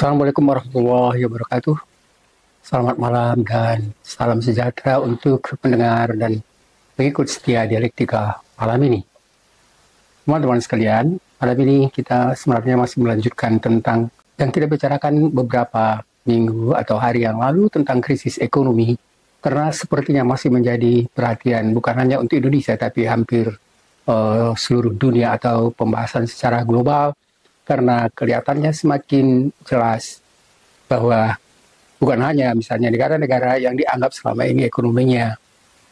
Assalamualaikum warahmatullahi wabarakatuh. Selamat malam dan salam sejahtera untuk pendengar dan pengikut setia dialektika malam ini. Teman-teman sekalian, malam ini kita sebenarnya masih melanjutkan tentang yang kita bicarakan beberapa minggu atau hari yang lalu tentang krisis ekonomi, karena sepertinya masih menjadi perhatian bukan hanya untuk Indonesia tapi hampir seluruh dunia atau pembahasan secara global, karena kelihatannya semakin jelas bahwa bukan hanya misalnya negara-negara yang dianggap selama ini ekonominya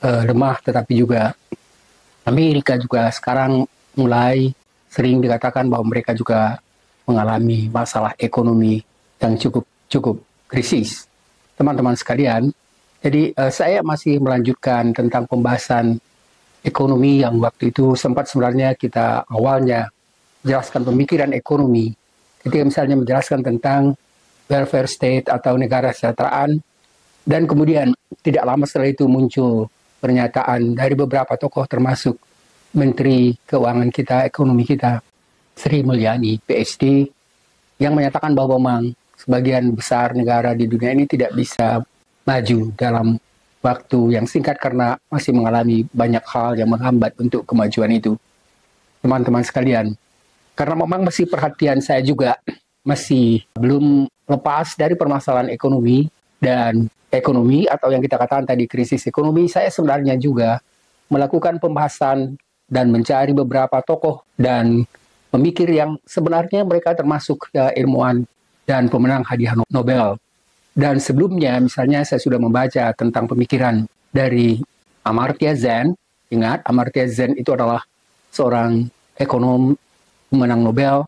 lemah, tetapi juga Amerika juga sekarang mulai sering dikatakan bahwa mereka juga mengalami masalah ekonomi yang cukup krisis. Teman-teman sekalian, jadi saya masih melanjutkan tentang pembahasan ekonomi yang waktu itu sempat sebenarnya kita awalnya menjelaskan pemikiran ekonomi ketika misalnya menjelaskan tentang welfare state atau negara kesejahteraan, dan kemudian tidak lama setelah itu muncul pernyataan dari beberapa tokoh termasuk Menteri Keuangan kita, ekonomi kita, Sri Mulyani, PhD, yang menyatakan bahwa memang sebagian besar negara di dunia ini tidak bisa maju dalam waktu yang singkat karena masih mengalami banyak hal yang menghambat untuk kemajuan itu. Teman-teman sekalian, karena memang masih perhatian saya juga masih belum lepas dari permasalahan ekonomi, dan ekonomi atau yang kita katakan tadi krisis ekonomi, saya sebenarnya juga melakukan pembahasan dan mencari beberapa tokoh dan pemikir yang sebenarnya mereka termasuk ilmuwan dan pemenang hadiah Nobel. Dan sebelumnya misalnya saya sudah membaca tentang pemikiran dari Amartya Sen. Ingat, Amartya Sen itu adalah seorang ekonom pemenang Nobel,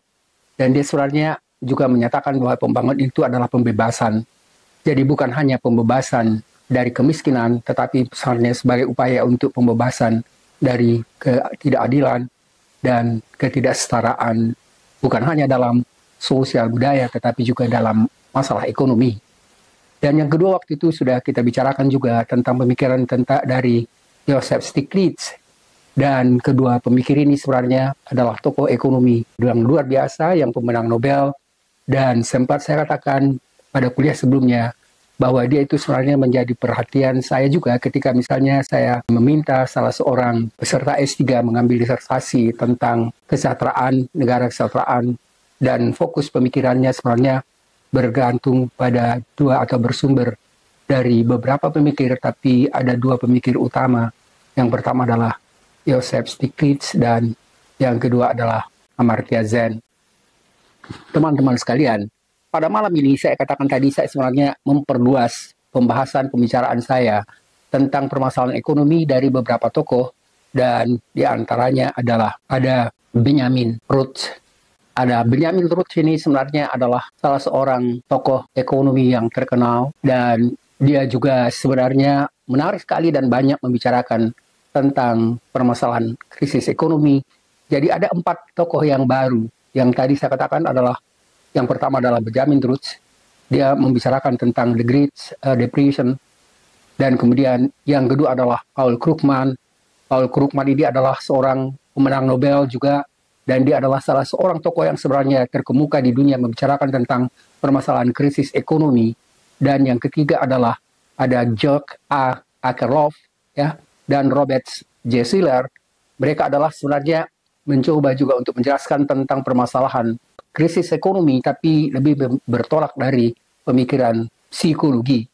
dan dia sebenarnya juga menyatakan bahwa pembangunan itu adalah pembebasan. Jadi bukan hanya pembebasan dari kemiskinan, tetapi sebenarnya sebagai upaya untuk pembebasan dari ketidakadilan dan ketidaksetaraan, bukan hanya dalam sosial budaya, tetapi juga dalam masalah ekonomi. Dan yang kedua waktu itu sudah kita bicarakan juga tentang pemikiran tentang dari Joseph Stiglitz. Dan kedua pemikir ini sebenarnya adalah tokoh ekonomi yang luar biasa, yang pemenang Nobel. Dan sempat saya katakan pada kuliah sebelumnya bahwa dia itu sebenarnya menjadi perhatian saya juga ketika misalnya saya meminta salah seorang peserta S3 mengambil disertasi tentang kesejahteraan, negara kesejahteraan, dan fokus pemikirannya sebenarnya bergantung pada dua atau bersumber dari beberapa pemikir, tapi ada dua pemikir utama. Yang pertama adalah Joseph Stiglitz dan yang kedua adalah Amartya Sen. Teman-teman sekalian, pada malam ini saya katakan tadi saya sebenarnya memperluas pembahasan pembicaraan saya tentang permasalahan ekonomi dari beberapa tokoh, dan diantaranya adalah ada Benjamin Rush. Ada Benjamin Rush ini sebenarnya adalah salah seorang tokoh ekonomi yang terkenal, dan dia juga sebenarnya menarik sekali dan banyak membicarakan tentang permasalahan krisis ekonomi. Jadi ada 4 tokoh yang baru. Yang tadi saya katakan adalah, yang pertama adalah Benjamin Rush. Dia membicarakan tentang the Great Depression. Dan kemudian yang kedua adalah Paul Krugman. Paul Krugman ini adalah seorang pemenang Nobel juga. Dan dia adalah salah seorang tokoh yang sebenarnya terkemuka di dunia membicarakan tentang permasalahan krisis ekonomi. Dan yang ketiga adalah ada George A. Akerlof, ya, dan Robert J. Shiller. Mereka adalah sebenarnya mencoba juga untuk menjelaskan tentang permasalahan krisis ekonomi, tapi lebih bertolak dari pemikiran psikologi.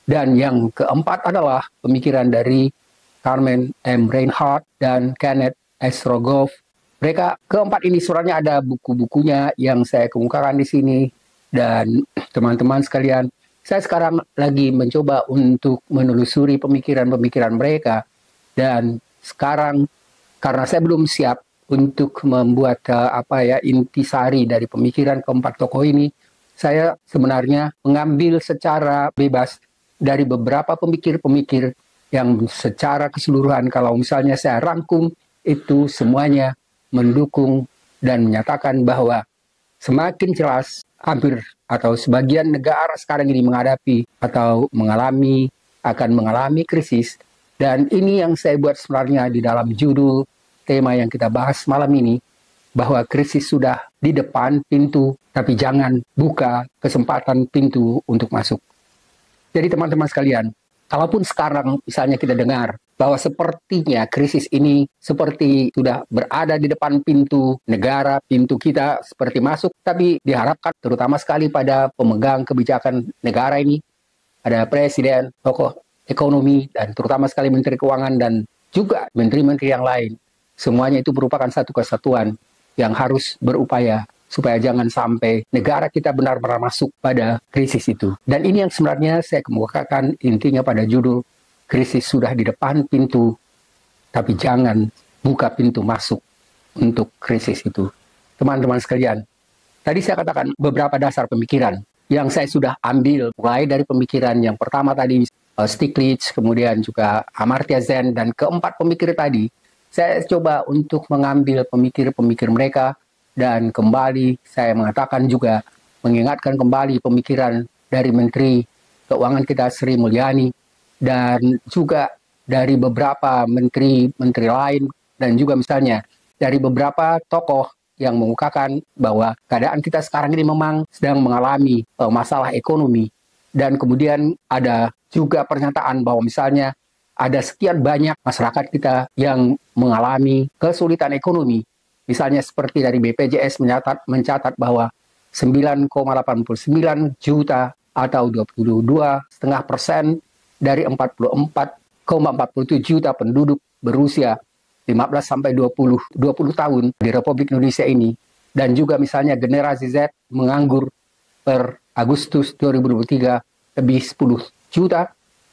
Dan yang keempat adalah pemikiran dari Carmen M. Reinhardt dan Kenneth S. Rogoff. Mereka keempat ini sebenarnya ada buku-bukunya yang saya kemukakan di sini. Dan teman-teman sekalian, saya sekarang lagi mencoba untuk menelusuri pemikiran-pemikiran mereka. Dan sekarang karena saya belum siap untuk membuat intisari dari pemikiran keempat tokoh ini, saya sebenarnya mengambil secara bebas dari beberapa pemikir-pemikir yang secara keseluruhan, kalau misalnya saya rangkum, itu semuanya mendukung dan menyatakan bahwa semakin jelas hampir atau sebagian negara sekarang ini menghadapi atau akan mengalami krisis. Dan ini yang saya buat sebenarnya di dalam judul tema yang kita bahas malam ini, bahwa krisis sudah di depan pintu, tapi jangan buka kesempatan pintu untuk masuk. Jadi teman-teman sekalian, kalaupun sekarang misalnya kita dengar bahwa sepertinya krisis ini seperti sudah berada di depan pintu negara, pintu kita seperti masuk, tapi diharapkan terutama sekali pada pemegang kebijakan negara ini, ada presiden, tokoh ekonomi, dan terutama sekali menteri keuangan dan juga menteri-menteri yang lain. Semuanya itu merupakan satu kesatuan yang harus berupaya supaya jangan sampai negara kita benar-benar masuk pada krisis itu. Dan ini yang sebenarnya saya kemukakan intinya pada judul krisis sudah di depan pintu, tapi jangan buka pintu masuk untuk krisis itu. Teman-teman sekalian, tadi saya katakan beberapa dasar pemikiran yang saya sudah ambil mulai dari pemikiran yang pertama tadi Stiglitz, kemudian juga Amartya Sen, dan keempat pemikir tadi saya coba untuk mengambil pemikir-pemikir mereka dan kembali saya mengatakan juga mengingatkan kembali pemikiran dari Menteri Keuangan kita Sri Mulyani dan juga dari beberapa menteri-menteri lain dan juga misalnya dari beberapa tokoh yang mengukakan bahwa keadaan kita sekarang ini memang sedang mengalami masalah ekonomi. Dan kemudian ada juga pernyataan bahwa misalnya ada sekian banyak masyarakat kita yang mengalami kesulitan ekonomi. Misalnya seperti dari BPJS mencatat bahwa 9,89 juta atau 22,5% dari 44,47 juta penduduk berusia 15 sampai 20 tahun di Republik Indonesia ini. Dan juga misalnya generasi Z menganggur per Agustus 2023 lebih 10 juta.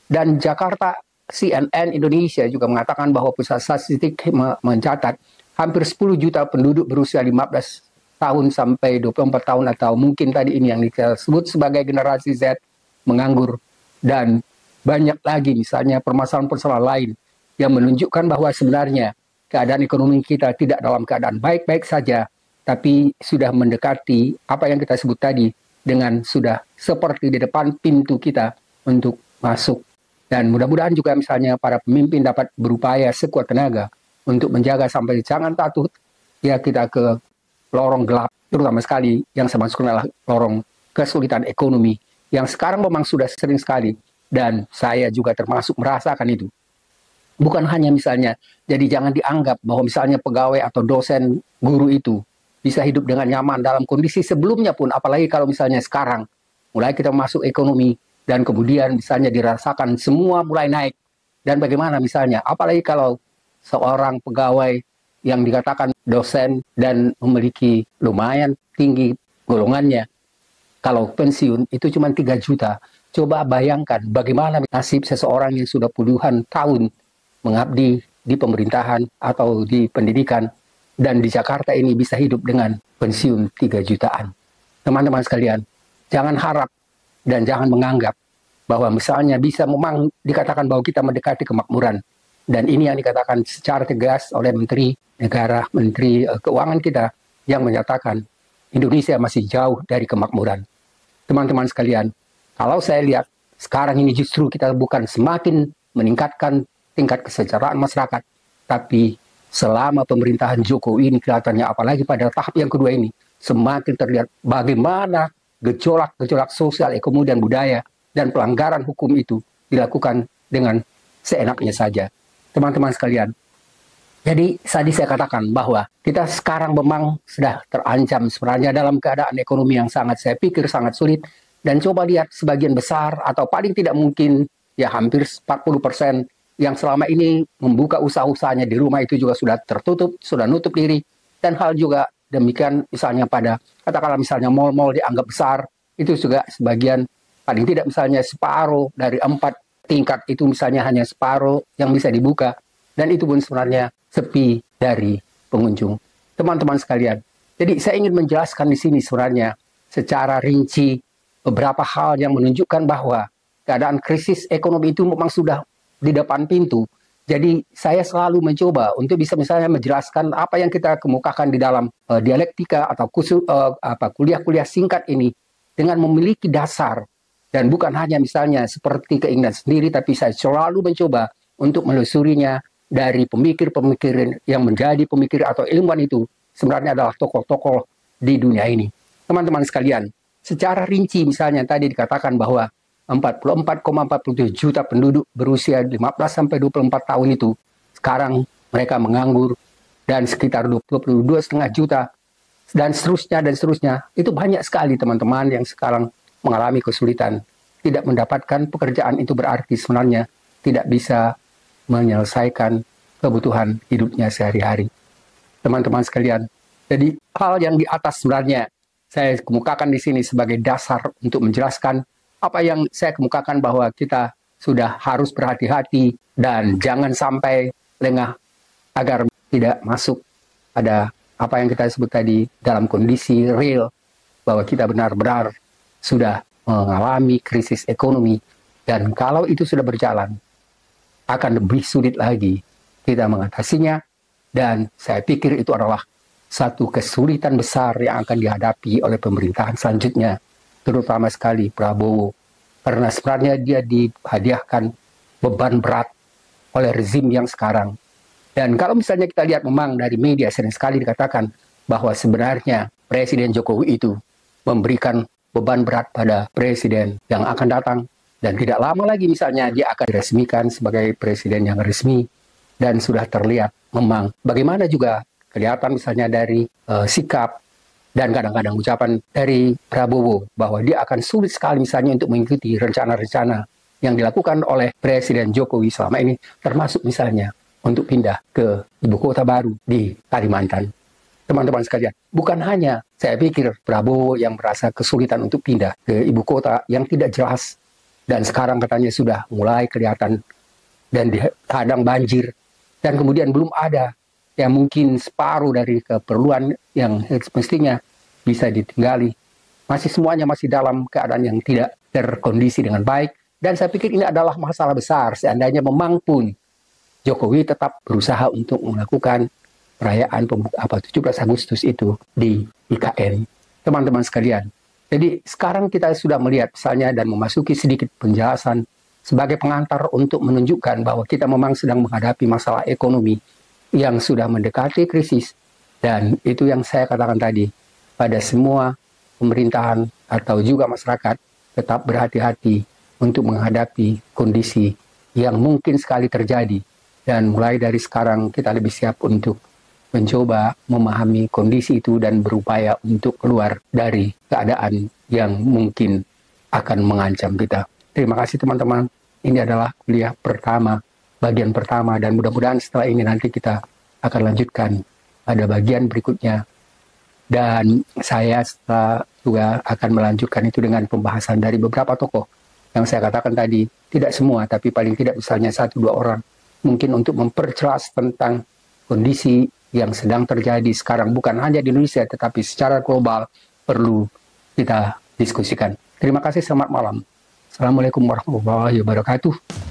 Dan Jakarta CNN Indonesia juga mengatakan bahwa pusat statistik mencatat hampir 10 juta penduduk berusia 15 tahun sampai 24 tahun atau mungkin tadi ini yang disebut sebagai generasi Z menganggur. Dan banyak lagi misalnya permasalahan-permasalahan lain yang menunjukkan bahwa sebenarnya keadaan ekonomi kita tidak dalam keadaan baik-baik saja, tapi sudah mendekati apa yang kita sebut tadi dengan sudah seperti di depan pintu kita untuk masuk. Dan mudah-mudahan juga misalnya para pemimpin dapat berupaya sekuat tenaga untuk menjaga sampai jangan takut ya kita ke lorong gelap, terutama sekali yang saya maksudkan adalah lorong kesulitan ekonomi yang sekarang memang sudah sering sekali dan saya juga termasuk merasakan itu. Bukan hanya misalnya, jadi jangan dianggap bahwa misalnya pegawai atau dosen guru itu bisa hidup dengan nyaman dalam kondisi sebelumnya pun, apalagi kalau misalnya sekarang mulai kita masuk ekonomi dan kemudian misalnya dirasakan semua mulai naik. Dan bagaimana misalnya, apalagi kalau seorang pegawai yang dikatakan dosen dan memiliki lumayan tinggi golongannya, kalau pensiun itu cuma 3 juta. Coba bayangkan bagaimana nasib seseorang yang sudah puluhan tahun mengabdi di pemerintahan atau di pendidikan dan di Jakarta ini bisa hidup dengan pensiun 3 jutaan. Teman-teman sekalian, jangan harap dan jangan menganggap bahwa misalnya bisa memang dikatakan bahwa kita mendekati kemakmuran. Dan ini yang dikatakan secara tegas oleh Menteri Negara, Menteri Keuangan kita yang menyatakan Indonesia masih jauh dari kemakmuran. Teman-teman sekalian, kalau saya lihat sekarang ini justru kita bukan semakin meningkatkan tingkat kesejahteraan masyarakat, tapi selama pemerintahan Jokowi ini kelihatannya apalagi pada tahap yang kedua ini semakin terlihat bagaimana gejolak-gejolak sosial, ekonomi dan budaya dan pelanggaran hukum itu dilakukan dengan seenaknya saja. Teman-teman sekalian, jadi tadi saya katakan bahwa kita sekarang memang sudah terancam sebenarnya dalam keadaan ekonomi yang sangat saya pikir sangat sulit. Dan coba lihat sebagian besar atau paling tidak mungkin ya hampir 40% yang selama ini membuka usaha-usahanya di rumah itu juga sudah tertutup, sudah nutup diri. Dan hal juga demikian misalnya pada katakanlah misalnya mal-mal dianggap besar, itu juga sebagian paling tidak misalnya separuh dari 4 tingkat itu misalnya hanya separuh yang bisa dibuka. Dan itu pun sebenarnya sepi dari pengunjung. Teman-teman sekalian, jadi saya ingin menjelaskan di sini sebenarnya secara rinci beberapa hal yang menunjukkan bahwa keadaan krisis ekonomi itu memang sudah di depan pintu. Jadi saya selalu mencoba untuk bisa misalnya menjelaskan apa yang kita kemukakan di dalam dialektika atau kuliah-kuliah singkat ini dengan memiliki dasar dan bukan hanya misalnya seperti keinginan sendiri, tapi saya selalu mencoba untuk menelusurinya dari pemikir-pemikir yang menjadi pemikir atau ilmuwan itu sebenarnya adalah tokoh-tokoh di dunia ini. Teman-teman sekalian, secara rinci misalnya tadi dikatakan bahwa 44,47 juta penduduk berusia 15-24 tahun itu sekarang mereka menganggur, dan sekitar 22,5 juta dan seterusnya. Itu banyak sekali teman-teman yang sekarang mengalami kesulitan. Tidak mendapatkan pekerjaan itu berarti sebenarnya tidak bisa menyelesaikan kebutuhan hidupnya sehari-hari. Teman-teman sekalian, jadi hal yang di atas sebenarnya saya kemukakan di sini sebagai dasar untuk menjelaskan apa yang saya kemukakan, bahwa kita sudah harus berhati-hati dan jangan sampai lengah agar tidak masuk pada apa yang kita sebut tadi dalam kondisi real, bahwa kita benar-benar sudah mengalami krisis ekonomi, dan kalau itu sudah berjalan akan lebih sulit lagi kita mengatasinya. Dan saya pikir itu adalah satu kesulitan besar yang akan dihadapi oleh pemerintahan selanjutnya, terutama sekali Prabowo, karena sebenarnya dia dihadiahkan beban berat oleh rezim yang sekarang. Dan kalau misalnya kita lihat, memang dari media sering sekali dikatakan bahwa sebenarnya Presiden Jokowi itu memberikan beban berat pada presiden yang akan datang, dan tidak lama lagi misalnya dia akan diresmikan sebagai presiden yang resmi. Dan sudah terlihat memang bagaimana juga kelihatan misalnya dari sikap dan kadang-kadang ucapan dari Prabowo bahwa dia akan sulit sekali misalnya untuk mengikuti rencana-rencana yang dilakukan oleh Presiden Jokowi selama ini, termasuk misalnya untuk pindah ke ibu kota baru di Kalimantan. Teman-teman sekalian, bukan hanya saya pikir Prabowo yang merasa kesulitan untuk pindah ke ibu kota yang tidak jelas, dan sekarang katanya sudah mulai kelihatan dan dihadang banjir, dan kemudian belum ada yang mungkin separuh dari keperluan yang mestinya bisa ditinggali. Semuanya masih dalam keadaan yang tidak terkondisi dengan baik, dan saya pikir ini adalah masalah besar seandainya memang pun Jokowi tetap berusaha untuk melakukan perayaan 17 Agustus itu di IKN. Teman-teman sekalian, jadi sekarang kita sudah melihat misalnya dan memasuki sedikit penjelasan sebagai pengantar untuk menunjukkan bahwa kita memang sedang menghadapi masalah ekonomi yang sudah mendekati krisis. Dan itu yang saya katakan tadi, pada semua pemerintahan atau juga masyarakat tetap berhati-hati untuk menghadapi kondisi yang mungkin sekali terjadi. Dan mulai dari sekarang kita lebih siap untuk mencoba memahami kondisi itu dan berupaya untuk keluar dari keadaan yang mungkin akan mengancam kita. Terima kasih teman-teman. Ini adalah kuliah pertama, bagian pertama, dan mudah-mudahan setelah ini nanti kita akan lanjutkan pada bagian berikutnya. Dan saya juga akan melanjutkan itu dengan pembahasan dari beberapa tokoh yang saya katakan tadi, tidak semua, tapi paling tidak misalnya 1-2 orang, mungkin untuk memperjelas tentang kondisi yang sedang terjadi sekarang, bukan hanya di Indonesia, tetapi secara global perlu kita diskusikan. Terima kasih, selamat malam. Assalamualaikum warahmatullahi wabarakatuh.